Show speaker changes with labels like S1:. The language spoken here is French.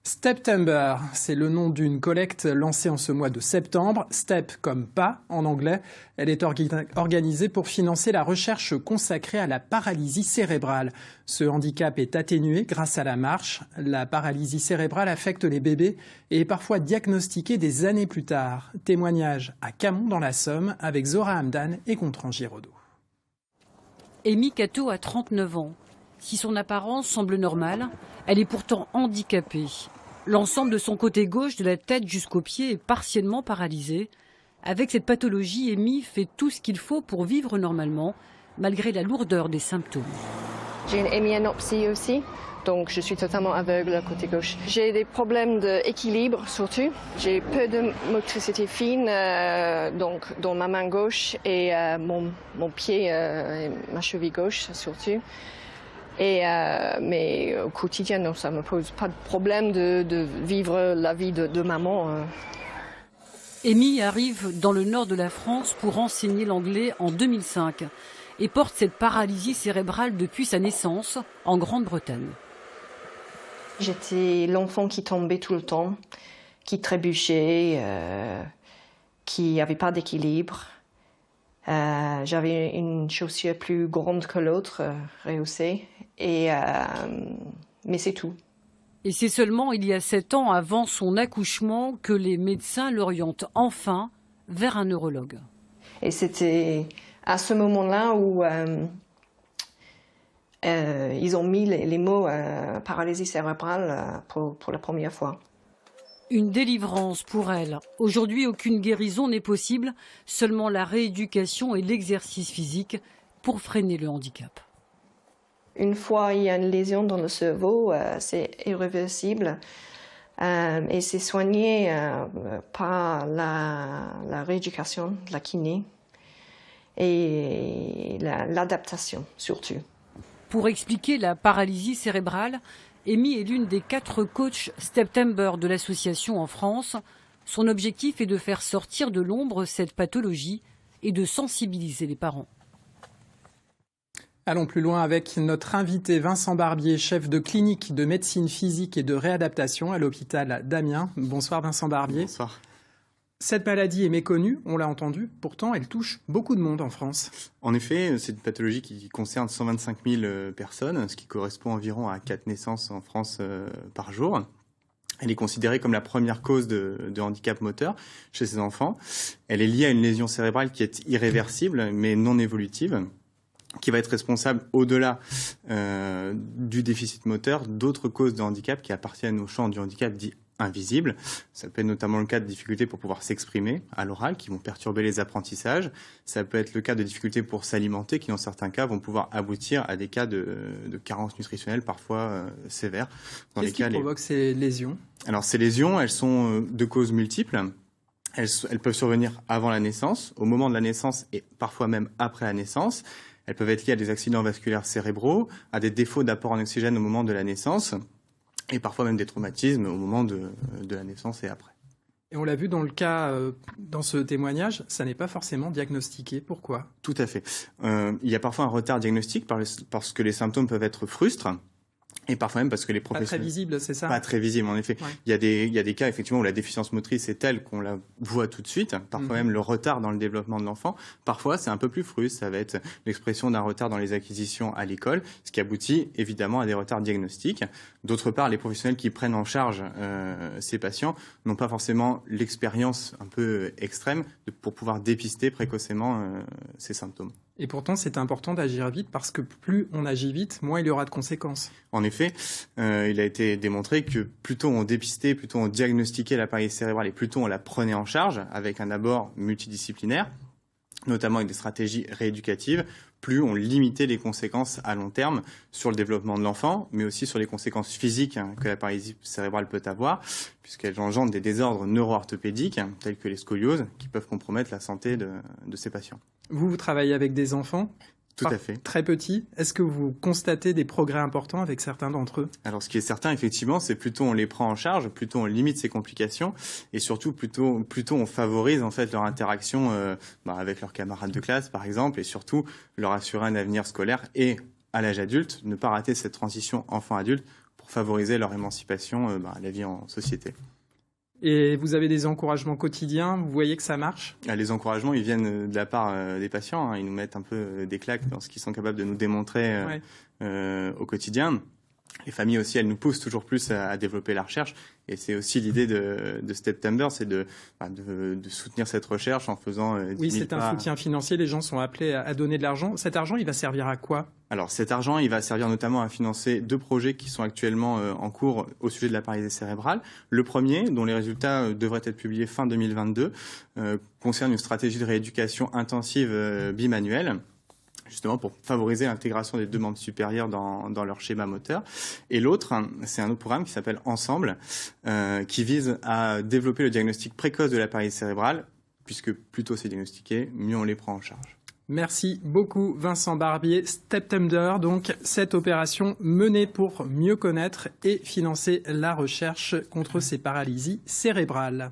S1: Steptember, c'est le nom d'une collecte lancée en ce mois de septembre. Step comme pas en anglais. Elle est organisée pour financer la recherche consacrée à la paralysie cérébrale. Ce handicap est atténué grâce à la marche. La paralysie cérébrale affecte les bébés et est parfois diagnostiquée des années plus tard. Témoignage à Camon dans la Somme avec Zora Hamdan et Gontran Giraudot.
S2: Amy Cato a 39 ans. Si son apparence semble normale, elle est pourtant handicapée. L'ensemble de son côté gauche, de la tête jusqu'aux pieds, est partiellement paralysé. Avec cette pathologie, Amy fait tout ce qu'il faut pour vivre normalement, malgré la lourdeur des symptômes.
S3: J'ai une hémianopsie aussi, donc je suis totalement aveugle côté gauche. J'ai des problèmes d'équilibre surtout. J'ai peu de motricité fine donc dans ma main gauche et mon pied et ma cheville gauche surtout. Mais au quotidien, non, ça ne me pose pas de problème de vivre la vie de maman.
S2: Amy arrive dans le nord de la France pour enseigner l'anglais en 2005 et porte cette paralysie cérébrale depuis sa naissance en Grande-Bretagne.
S3: J'étais l'enfant qui tombait tout le temps, qui trébuchait, qui n'avait pas d'équilibre. J'avais une chaussure plus grande que l'autre, rehaussée, mais c'est tout.
S2: Et c'est seulement il y a 7 ans, avant son accouchement, que les médecins l'orientent enfin vers un neurologue.
S3: Et c'était à ce moment-là où ils ont mis les mots paralysie cérébrale pour la première fois.
S2: Une délivrance pour elle. Aujourd'hui, aucune guérison n'est possible, seulement la rééducation et l'exercice physique pour freiner le handicap.
S3: Une fois il y a une lésion dans le cerveau, c'est irréversible et c'est soigné par la rééducation, la kiné et l'adaptation surtout.
S2: Pour expliquer la paralysie cérébrale, Amy est l'une des 4 coachs Steptember de l'association en France. Son objectif est de faire sortir de l'ombre cette pathologie et de sensibiliser les parents.
S1: Allons plus loin avec notre invité Vincent Barbier, chef de clinique de médecine physique et de réadaptation à l'hôpital d'Amiens. Bonsoir Vincent Barbier.
S4: Bonsoir.
S1: Cette maladie est méconnue, on l'a entendu, pourtant elle touche beaucoup de monde en France.
S4: En effet, c'est une pathologie qui concerne 125 000 personnes, ce qui correspond environ à 4 naissances en France par jour. Elle est considérée comme la première cause de handicap moteur chez ces enfants. Elle est liée à une lésion cérébrale qui est irréversible mais non évolutive, qui va être responsable au-delà du déficit moteur d'autres causes de handicap qui appartiennent au champ du handicap dit invisible. Ça peut être notamment le cas de difficultés pour pouvoir s'exprimer à l'oral qui vont perturber les apprentissages. Ça peut être le cas de difficultés pour s'alimenter qui dans certains cas vont pouvoir aboutir à des cas de carences nutritionnelles parfois sévères.
S1: Qu'est-ce qui provoque ces lésions ?
S4: Alors ces lésions, elles sont de causes multiples. Elles peuvent survenir avant la naissance, au moment de la naissance et parfois même après la naissance. Elles peuvent être liées à des accidents vasculaires cérébraux, à des défauts d'apport en oxygène au moment de la naissance et parfois même des traumatismes au moment de la naissance et après.
S1: Et on l'a vu dans le cas, dans ce témoignage, ça n'est pas forcément diagnostiqué. Pourquoi ?
S4: Tout à fait. Il y a parfois un retard diagnostique parce que les symptômes peuvent être frustres. Et parfois même parce que les professionnels...
S1: Pas très visible, c'est ça ?
S4: Pas très visible, en effet. Ouais. Il y a des cas, effectivement, où la déficience motrice est telle qu'on la voit tout de suite. Parfois même le retard dans le développement de l'enfant. Parfois, c'est un peu plus fruste. Ça va être l'expression d'un retard dans les acquisitions à l'école, ce qui aboutit évidemment à des retards diagnostiques. D'autre part, les professionnels qui prennent en charge ces patients n'ont pas forcément l'expérience un peu extrême pour pouvoir dépister précocement ces symptômes.
S1: Et pourtant, c'est important d'agir vite parce que plus on agit vite, moins il y aura de conséquences.
S4: En effet, il a été démontré que plus tôt on dépistait, plus tôt on diagnostiquait la paralysie cérébrale et plus tôt on la prenait en charge avec un abord multidisciplinaire, notamment avec des stratégies rééducatives, plus on limitait les conséquences à long terme sur le développement de l'enfant, mais aussi sur les conséquences physiques que la paralysie cérébrale peut avoir, puisqu'elle engendre des désordres neuro-orthopédiques, tels que les scolioses, qui peuvent compromettre la santé de ces patients.
S1: Vous travaillez avec des enfants ?
S4: Tout à fait.
S1: Très petits. Est-ce que vous constatez des progrès importants avec certains d'entre eux ?
S4: Alors, ce qui est certain, effectivement, c'est plutôt on les prend en charge, plutôt on limite ces complications, et surtout plutôt on favorise en fait leur interaction avec leurs camarades de classe, par exemple, et surtout leur assurer un avenir scolaire et à l'âge adulte, ne pas rater cette transition enfant-adulte pour favoriser leur émancipation à la vie en société.
S1: Et vous avez des encouragements quotidiens, vous voyez que ça marche?
S4: Les encouragements, ils viennent de la part des patients, hein. Ils nous mettent un peu des claques dans ce qu'ils sont capables de nous démontrer au quotidien. Les familles aussi, elles nous poussent toujours plus à développer la recherche. Et c'est aussi l'idée de September, c'est de soutenir cette recherche en faisant 10 000
S1: Oui, c'est un soutien financier. Les gens sont appelés à donner de l'argent. Cet argent, il va servir à quoi?
S4: Alors cet argent, il va servir notamment à financer 2 projets qui sont actuellement en cours au sujet de la paralysie cérébrale. Le premier, dont les résultats devraient être publiés fin 2022, concerne une stratégie de rééducation intensive bimanuelle, justement pour favoriser l'intégration des 2 membres supérieurs dans leur schéma moteur. Et l'autre, c'est un autre programme qui s'appelle Ensemble, qui vise à développer le diagnostic précoce de la paralysie cérébrale, puisque plus tôt c'est diagnostiqué, mieux on les prend en charge.
S1: Merci beaucoup Vincent Barbier. September, donc cette opération menée pour mieux connaître et financer la recherche contre ces paralysies cérébrales.